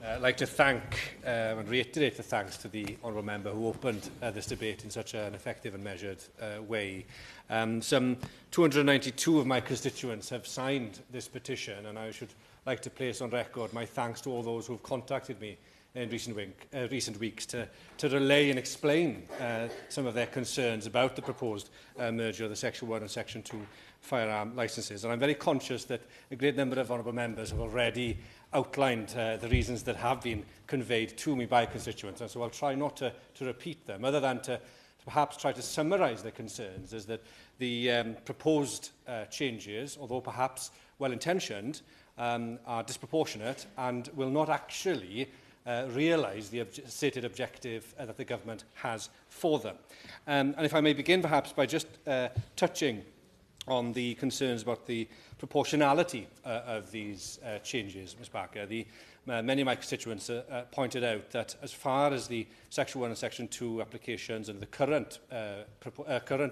I'd like to thank and reiterate the thanks to the Honourable Member who opened this debate in such an effective and measured way. Some 292 of my constituents have signed this petition, and I should like to place on record my thanks to all those who have contacted me in recent weeks to relay and explain some of their concerns about the proposed merger of the Section 1 and Section 2 firearm licences. And I'm very conscious that a great number of honourable members have already outlined the reasons that have been conveyed to me by constituents, and so I'll try not to repeat them, other than to perhaps try to summarise their concerns, is that the proposed changes, although perhaps well-intentioned, are disproportionate and will not actually realise the stated objective that the government has for them. And if I may begin perhaps by just touching on the concerns about the proportionality of these changes, Ms Barker. Many of my constituents pointed out that as far as the Section 1 and Section 2 applications and the current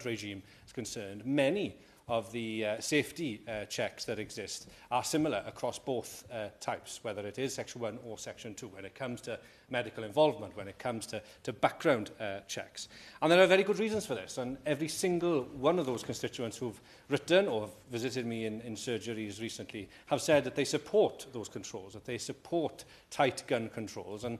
regime is concerned, many of the safety checks that exist are similar across both types, whether it is Section 1 or Section 2, when it comes to medical involvement, when it comes to background checks. And there are very good reasons for this, and every single one of those constituents who've written or visited me in surgeries recently have said that they support those controls, that they support tight gun controls, and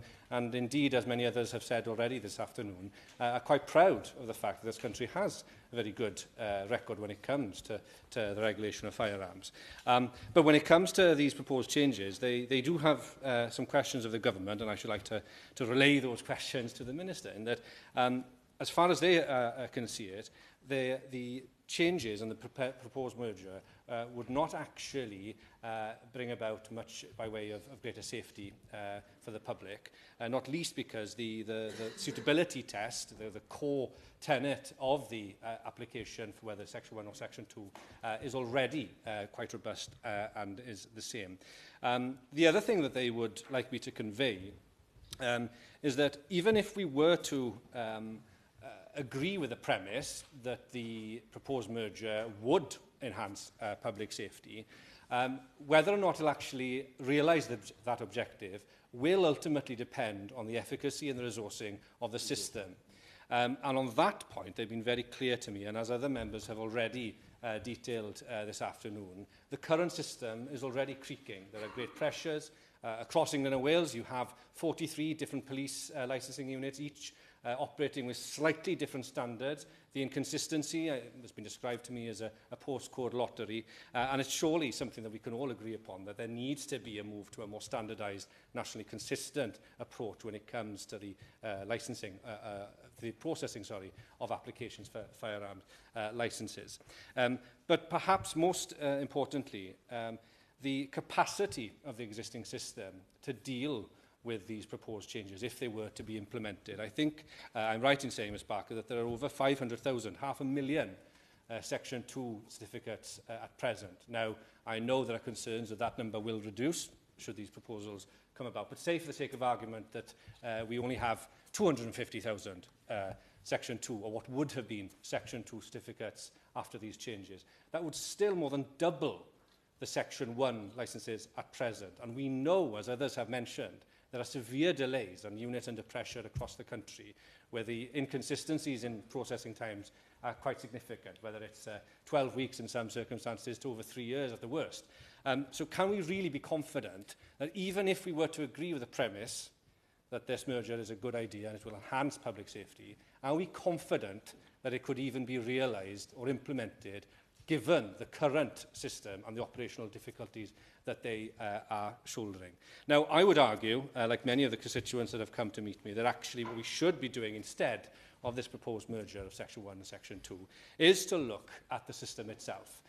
indeed, as many others have said already this afternoon, are quite proud of the fact that this country has a very good record when it comes to the regulation of firearms. But when it comes to these proposed changes, they do have some questions of the government, and I should like to relay those questions to the Minister, in that as far as they can see it, the changes and the proposed merger would not actually bring about much by way of greater safety for the public, not least because the suitability test, the core tenet of the application for whether Section 1 or Section 2 is already quite robust and is the same. The other thing that they would like me to convey is that even if we were to agree with the premise that the proposed merger would enhance public safety, whether or not it'll actually realise that objective will ultimately depend on the efficacy and the resourcing of the system. And on that point, they've been very clear to me, and as other members have already detailed this afternoon, the current system is already creaking. There are great pressures. Across England and Wales, you have 43 different police licensing units, each operating with slightly different standards. The inconsistency has been described to me as a postcode lottery, and it's surely something that we can all agree upon, that there needs to be a move to a more standardised, nationally consistent approach when it comes to the processing of applications for firearms licences. But perhaps most importantly, the capacity of the existing system to deal with these proposed changes, if they were to be implemented. I think I'm right in saying, Ms Barker, that there are over 500,000, 500,000 Section 2 certificates at present. Now, I know there are concerns that that number will reduce should these proposals come about, but say for the sake of argument that we only have 250,000 Section 2, or what would have been Section 2 certificates after these changes. That would still more than double the Section 1 licences at present. And we know, as others have mentioned, there are severe delays and units under pressure across the country where the inconsistencies in processing times are quite significant, whether it's 12 weeks in some circumstances to over 3 years at the worst. So can we really be confident that even if we were to agree with the premise that this merger is a good idea and it will enhance public safety, are we confident that it could even be realised or implemented given the current system and the operational difficulties that they are shouldering? Now, I would argue, like many of the constituents that have come to meet me, that actually what we should be doing instead of this proposed merger of Section 1 and Section 2 is to look at the system itself.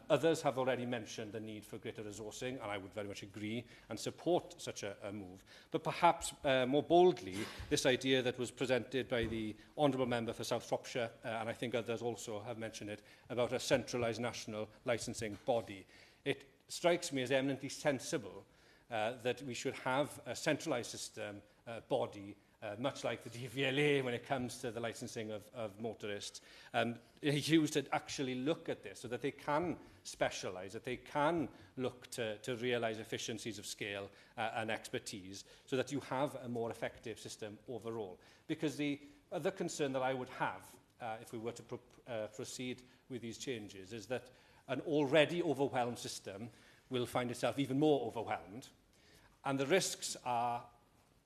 Others have already mentioned the need for greater resourcing, and I would very much agree and support such a move. But perhaps more boldly, this idea that was presented by the Honourable Member for South Shropshire, and I think others also have mentioned it, about a centralised national licensing body. It strikes me as eminently sensible that we should have a centralised system body much like the DVLA when it comes to the licensing of motorists, is used to actually look at this so that they can specialise, that they can look to realise efficiencies of scale and expertise so that you have a more effective system overall. Because the other concern that I would have if we were to proceed with these changes is that an already overwhelmed system will find itself even more overwhelmed. And the risks are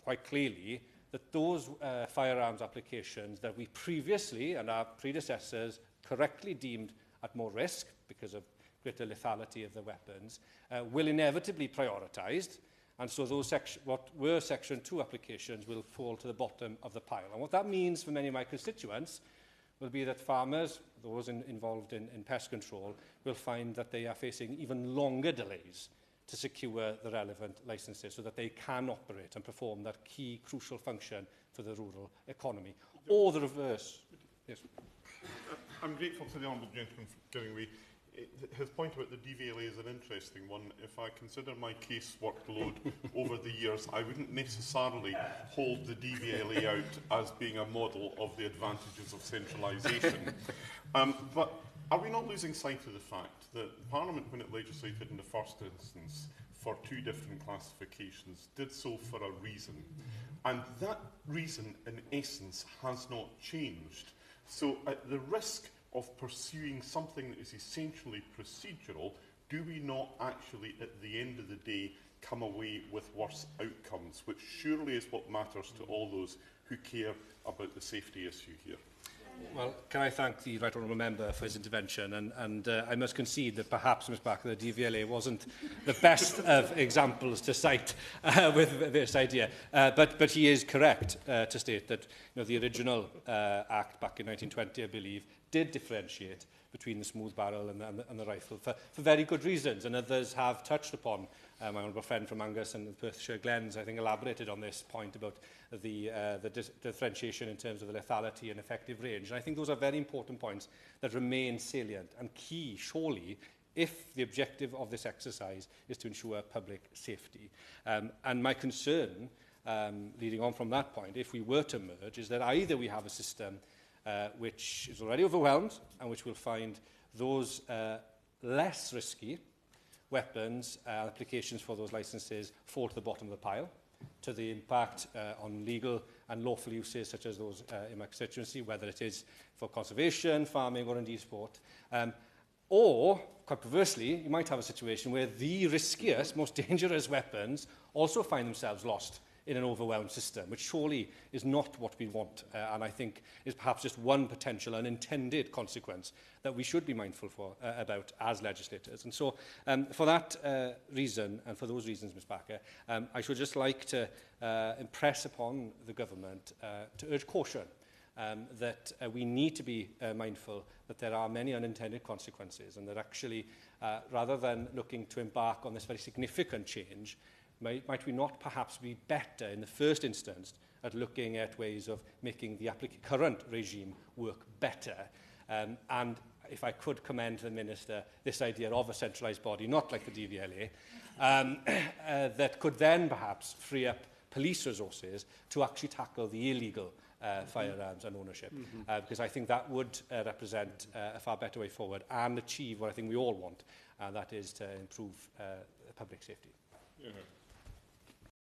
quite clearly that those firearms applications that we previously and our predecessors correctly deemed at more risk because of greater lethality of the weapons will inevitably prioritised, and so those what were Section 2 applications will fall to the bottom of the pile. And what that means for many of my constituents will be that farmers, those involved in pest control, will find that they are facing even longer delays to secure the relevant licences so that they can operate and perform that key crucial function for the rural economy. Or the reverse. Yes. I'm grateful to the honourable gentleman for giving me. His point about the DVLA is an interesting one. If I consider my case workload over the years, I wouldn't necessarily hold the DVLA out as being a model of the advantages of centralisation. But are we not losing sight of the fact that Parliament, when it legislated in the first instance for 2 different classifications, did so for a reason? And that reason, in essence, has not changed. So at the risk of pursuing something that is essentially procedural, do we not actually, at the end of the day, come away with worse outcomes, which surely is what matters to all those who care about the safety issue here? Well, can I thank the Right Honourable Member for his intervention, and I must concede that perhaps, Ms Barker, the DVLA wasn't the best of examples to cite with this idea, but he is correct to state that the original Act back in 1920, I believe, did differentiate between the smooth barrel and the rifle for very good reasons, and others have touched upon. My honourable friend from Angus and Perthshire Glens, I think, elaborated on this point about the differentiation in terms of the lethality and effective range. And I think those are very important points that remain salient and key, surely, if the objective of this exercise is to ensure public safety. And my concern, leading on from that point, if we were to merge, is that either we have a system which is already overwhelmed and which will find those less risky weapons applications for those licences fall to the bottom of the pile, to the impact on legal and lawful uses such as those in my constituency, whether it is for conservation, farming or indeed sport. Or, quite perversely, you might have a situation where the riskiest, most dangerous weapons also find themselves lost in an overwhelmed system, which surely is not what we want, and I think is perhaps just one potential unintended consequence that we should be mindful about as legislators. And so, for that reason, and for those reasons, Ms Barker, I should just like to impress upon the government to urge caution, that we need to be mindful that there are many unintended consequences, and that actually, rather than looking to embark on this very significant change, might we not perhaps be better in the first instance at looking at ways of making the current regime work better? And if I could commend the Minister, this idea of a centralised body, not like the DVLA, that could then perhaps free up police resources to actually tackle the illegal firearms and ownership. Because I think that would represent a far better way forward and achieve what I think we all want, and that is to improve public safety. Yeah.